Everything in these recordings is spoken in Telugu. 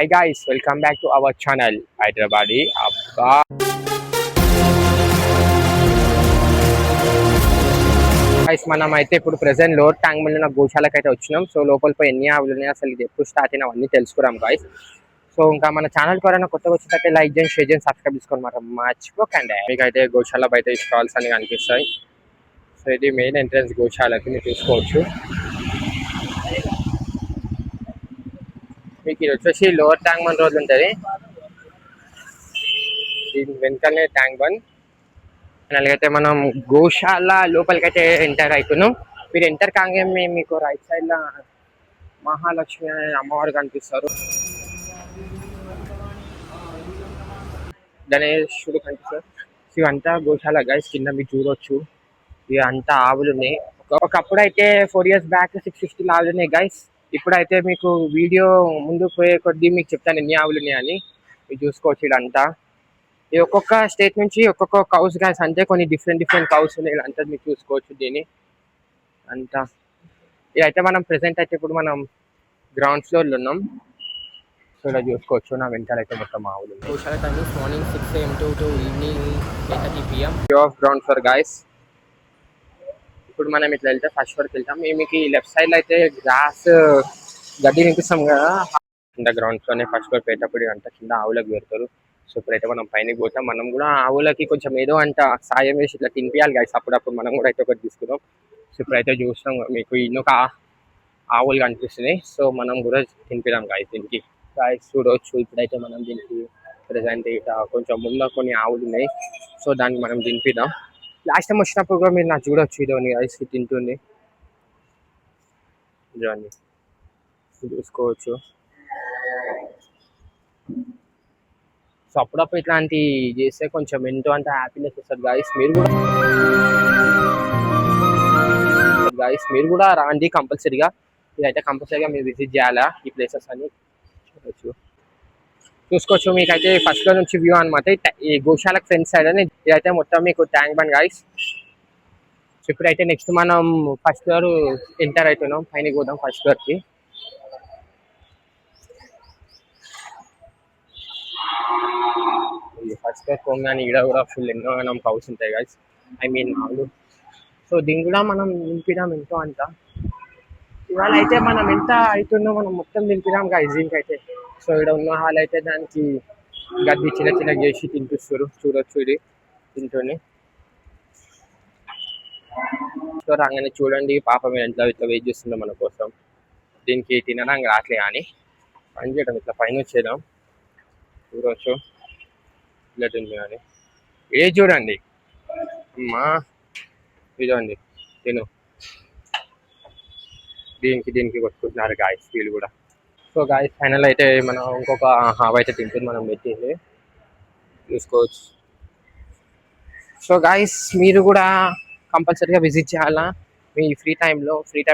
Hi guys, welcome back to our channel Hyderabadi Abba. Guys, మనం అయితే ఇప్పుడు ప్రెసెంట్ లోడ్ ట్యాంక్ మిల్ గోశాలకు అయితే వచ్చినాం. సో లోపల పోయి ఎన్ని ఆవులు ఉన్నాయి, అసలు ఇది ఎప్పుడు స్టార్ట్ అయినా అవన్నీ తెలుసుకున్నాం గాయస్. సో ఇంకా మన ఛానల్ ఎవరైనా కొత్తగా వచ్చినట్టే లైక్ చేయండి, షేర్ చేయండి, సబ్స్క్రైబ్ చేసుకోండి మరి మర్చిపోకండి. మీకు అయితే గోశాల బయట స్టాల్స్ అన్ని కనిపిస్తాయి. సో ఇది మెయిన్ ఎంట్రన్స్ గోశాలకి మీరు చూసుకోవచ్చు. మీకు ఇది వచ్చేసి లోవర్ ట్యాంక్ బండ్ రోడ్ ఉంటుంది. దీని వెనకనే ట్యాంక్ బండ్. అయితే మనం గోశాల లోపలికి అయితే ఎంటర్ అవుతున్నాం. మీరు ఎంటర్ కాగానే మీకు రైట్ సైడ్ లో మహాలక్ష్మి అనే అమ్మవారు కనిపిస్తారు, గణేశుడు కనిపిస్తారు. ఇవంతా గోశాల గైస్, కింద మీరు చూడొచ్చు. ఇవంతా ఆవులు ఉన్నాయి. ఒకప్పుడు అయితే 4 years బ్యాక్ 650 ఆవులు ఉన్నాయి గైస్. ఇప్పుడైతే మీకు వీడియో ముందు పోయే కొద్దీ మీకు చెప్తాను ఎన్ని ఆవులు ఉన్నాయని. మీరు చూసుకోవచ్చు. ఇదంతా ఇది ఒక్కొక్క స్టేట్ నుంచి ఒక్కొక్క కౌస్ గైస్, అంటే కొన్ని డిఫరెంట్ కౌస్ ఉన్నాయి. అంతా మీరు చూసుకోవచ్చు. దీన్ని అంతా ఇదైతే మనం ప్రెసెంట్ అయితే ఇప్పుడు మనం గ్రౌండ్ ఫ్లోర్లో ఉన్నాం. సో ఇలా చూసుకోవచ్చు. నా వెంటనే అయితే మొత్తం ఆవులు గోశాల timings morning 6 AM to evening 8:30 PM. Of ground floor guys. ఇప్పుడు మనం ఇట్లా వెళ్తే ఫస్ట్ ఫ్లోర్కి వెళ్తాం. మీకు ఈ లెఫ్ట్ సైడ్ లో అయితే గ్రాస్ గడ్డి వినిపిస్తాం కదా, కింద గ్రౌండ్ ఫ్లోర్నే ఫస్ట్ ఫ్లోర్ పోయేటప్పుడు అంతా కింద ఆవులకు పెడతారు. సో ఇప్పుడైతే మనం పైనకి పోతాం. మనం కూడా ఆవులకి కొంచెం ఏదో అంట సాయం వేసి ఇట్లా తినిపించాలి గైస్. అప్పుడప్పుడు మనం కూడా అయితే ఒకటి తీసుకున్నాం. సో ఇప్పుడైతే చూస్తాం, మీకు ఇన్నొక ఆవులు కనిపిస్తున్నాయి. సో మనం కూడా తినిపిద్దాం గైస్. దీనికి గైస్ చూడవచ్చు. ఇప్పుడైతే మనం దీనికి ప్రజెంట్ ఇట్లా కొంచెం ముందు కొన్ని ఆవులు ఉన్నాయి. సో దానికి మనం తినిపిద్దాం. లాస్ట్ టైం వచ్చినప్పుడు కూడా మీరు నాకు చూడొచ్చు. ఇదోని ఐస్ తింటుంది ఇదోని చూసుకోవచ్చు. సో అప్పుడప్పుడు ఇట్లాంటి చేస్తే కొంచెం ఎంతో అంత హ్యాపీనెస్ వస్తుంది గాయస్. మీరు కూడా రాండి కంపల్సరీగా. ఇదైతే కంపల్సరీగా మీరు విజిట్ చేయాలా ఈ ప్లేసెస్ అని చూసుకోవచ్చు. మీకైతే ఫస్ట్ లో నుంచి వ్యూ అనమాట. ఈ గోశాలకు ఫ్రంట్ సైడ్ అని ఇదైతే మొత్తం మీకు ట్యాంక్ బండ్ గాయస్. సో ఇప్పుడైతే నెక్స్ట్ మనం ఫస్ట్ ఫ్లోర్ ఎంటర్ అవుతున్నాం. పైన పోదాం ఫస్ట్ ఫ్లోర్కి. ఫస్ట్ ఫ్లోర్ పోగానే ఇక్కడ కూడా ఫుల్ ఎన్నో మనం హౌస్ ఉంటాయి గాయస్, ఐ మీన్ ఆవులు. సో దీన్ని కూడా మనం నింపినాం ఎంతో అంత. ఇవాళ అయితే మనం ఎంత అవుతుందో మనం మొత్తం నింపినాం గాయస్ దీనికి అయితే. సో ఇక్కడ ఉన్న హాల్ అయితే దానికి గడ్డి చిన్న చేసి తినిపిస్తారు. చూడొచ్చు ఇది తింటూనే. సో రాగానే చూడండి పాప మీద ఇట్లా వెయిట్ చేస్తుందో మన కోసం. దీనికి తినడానికి రావట్లే కానీ పని చేయడం ఇట్లా పైన వచ్చేద్దాం. చూడవచ్చు ఇట్లా తింది కానీ ఏ చూడండి అమ్మా ఇదండి తిను. దీనికి కొట్టుకుంటున్నారు గాయస్ వీళ్ళు కూడా. సో గాయస్ ఫైనల్ అయితే మనం ఇంకొక హావ్ అయితే తింటుంది మనం పెట్టింది చూసుకోవచ్చు. సో గాయస్ మీరు కూడా కంపల్సరీగా విజిట్ చేయాలా మీ ఫ్రీ టైం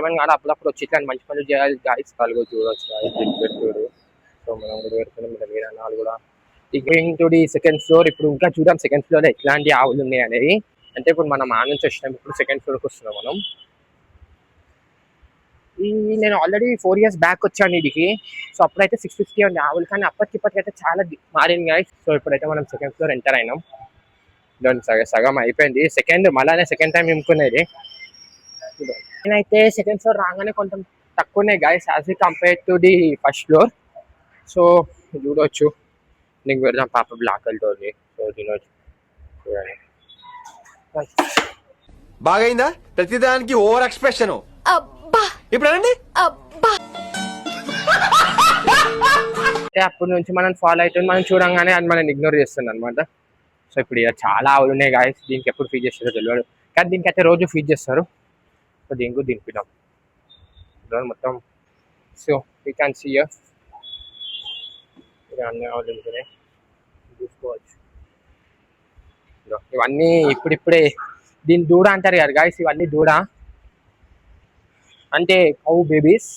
అని కాదు, అప్పుడప్పుడు వచ్చి ఇట్లా మంచి పనులు చేయాలి గాయస్. వాళ్ళు చూడవచ్చు గాయస్ పెట్టారు. సో మనం కూడా పెడుతున్నాం. మీరు మీరు అన్నాళ్ళు కూడా going to the second floor. ఇప్పుడు ఇంకా చూద్దాం సెకండ్ ఫ్లోర్ లో ఎట్లాంటి ఆవులు ఉన్నాయి అనేది. అంటే ఇప్పుడు మనం ఆ నుంచి వచ్చినాం, ఇప్పుడు సెకండ్ ఫ్లోర్కి వస్తున్నాం మనం. నేను ఆల్రెడీ 4 years బ్యాక్ వచ్చాను ఇదికి. సో అప్పుడైతే 650 ఉంది ఆవులు, కానీ అప్పటికిప్పటికైతే చాలా మారింది గాయస్. సో ఇప్పుడైతే మనం సెకండ్ ఫ్లోర్ ఎంటర్ అయినాం. దాని సగం అయిపోయింది. మళ్ళీ సెకండ్ టైం నింపుకునేది. నేనైతే సెకండ్ ఫ్లోర్ రాగానే కొంచెం తక్కువనే guys as compare to the first floor. So చూడవచ్చు. నీకు పెడదాం పాప బ్లాక్ వెళ్తుంది. సో తినవచ్చు చూడండి. బాగైందా ప్రతిదానికి ఓవర్ ఎక్స్ప్రెషన్. ఇప్పుడు అప్పటి నుంచి మనం ఫాలో అవుతుంది. మనం చూడంగానే అది మనం ఇగ్నోర్ చేస్తుంది అనమాట. సో ఇప్పుడు ఇక చాలా ఆవులు ఉన్నాయి గాయస్. దీనికి ఎప్పుడు ఫీడ్ చేస్తారో తెలియదు, కానీ దీనికి అయితే రోజు ఫీడ్ చేస్తారు. సో దీనికి దింపినాం మొత్తం. సో యూ క్యాన్ సీ అన్ని ఆవులు ఉంటున్నాయి చూసుకోవచ్చు. ఇవన్నీ ఇప్పుడిప్పుడే దీన్ని దూడ అంటారు కదా గాయస్. ఇవన్నీ దూడ అంటే కౌ బేబీస్.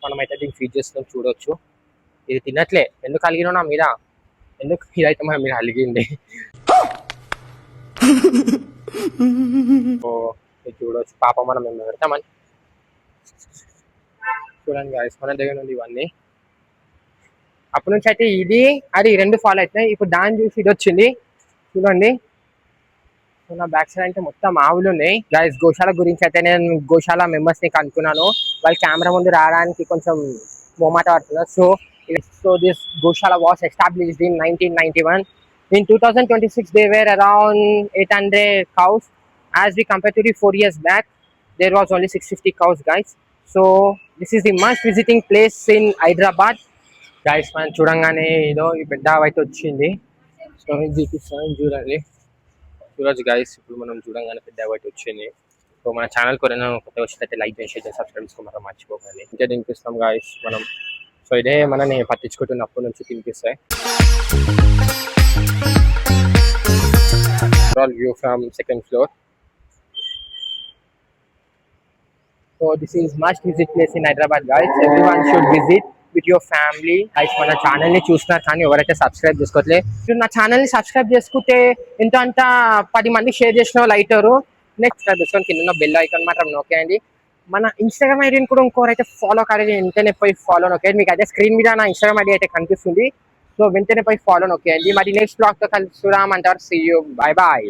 మనమైతే దీన్ని ఫీడ్ చేస్తున్నాం చూడవచ్చు. ఇది తినట్లే. ఎందుకు అలిగినా నా మీద, ఎందుకు ఇదైతే మన మీద అలిగింది. చూడవచ్చు పాప మనం ఏమైనా పెడతామని. చూడండి గాయస్ మన దగ్గర ఉంది ఇవన్నీ. అప్పటి నుంచి అయితే ఇది అది రెండు ఫాలో అవుతున్నాయి. ఇప్పుడు దాన్ని చూసి ఇది వచ్చింది చూడండి. సో నా బ్యాక్ సైడ్ అంటే మొత్తం ఆవులు ఉన్నాయి గైస్. గోశాల గురించి అయితే నేను గోశాల మెంబర్స్ ని కనుక్కున్నాను. వాళ్ళు కెమెరా ముందు రావడానికి కొంచెం మొహమాట పడుతున్నారు. So this Goshala was established in 1991. In 2026 they were around 800 cows. As we compare to the 4 years back, there was only 650 cows guys. So this is the must visiting place in Hyderabad guys. మనం చూడంగానే ఏదో ఈ పెద్ద ఆవు అయితే వచ్చింది. సో ఇది చూపిస్తాను చూడండి. చూడొచ్చు గైస్, ఇప్పుడు మనం చూడంగానే పెద్ద ఒకటి వచ్చింది. సో మన ఛానల్ కొరైనా కొత్త వచ్చినట్లయితే లైక్ చేసి సబ్స్క్రైబ్ చేసుకోమని మర్చిపోకండి. ఇంకా తినిపిస్తాం గైస్ మనం. సో ఇదే మనని పట్టించుకుంటున్నప్పటి నుంచి తినిపిస్తాయి. View from second floor. So this is must visit place in Hyderabad guys. Everyone should visit with your family. Guys మన ఛానల్ ని చూస్తున్నారు కానీ ఎవరైతే సబ్స్క్రైబ్ చేసుకోవట్లేదు, నా ఛానల్ ని సబ్స్క్రైబ్ చేసుకుంటే ఎంతో అంత 10 మంది షేర్ చేసిన లైటరు. నెక్స్ట్ సబ్స్క్రైబ్ చేసుకొని కింద బెల్ ఐకాన్ మాత్రం నొక్కేయండి. మన ఇన్స్టాగ్రామ్ ఐడిని కూడా ఇంకోరైతే ఫాలో కాలేదు వెంటనే పోయి ఫాలో నొక్కేయండి. మీకు అయితే స్క్రీన్ మీద నా ఇన్స్టాగ్రామ్ ఐడి అయితే కనిపిస్తుంది. సో వెంటనే పోయి ఫాలో నొక్కేయండి. మరి నెక్స్ట్ బ్లాగ్ తో కలుసురామంటారు. See you, bye bye.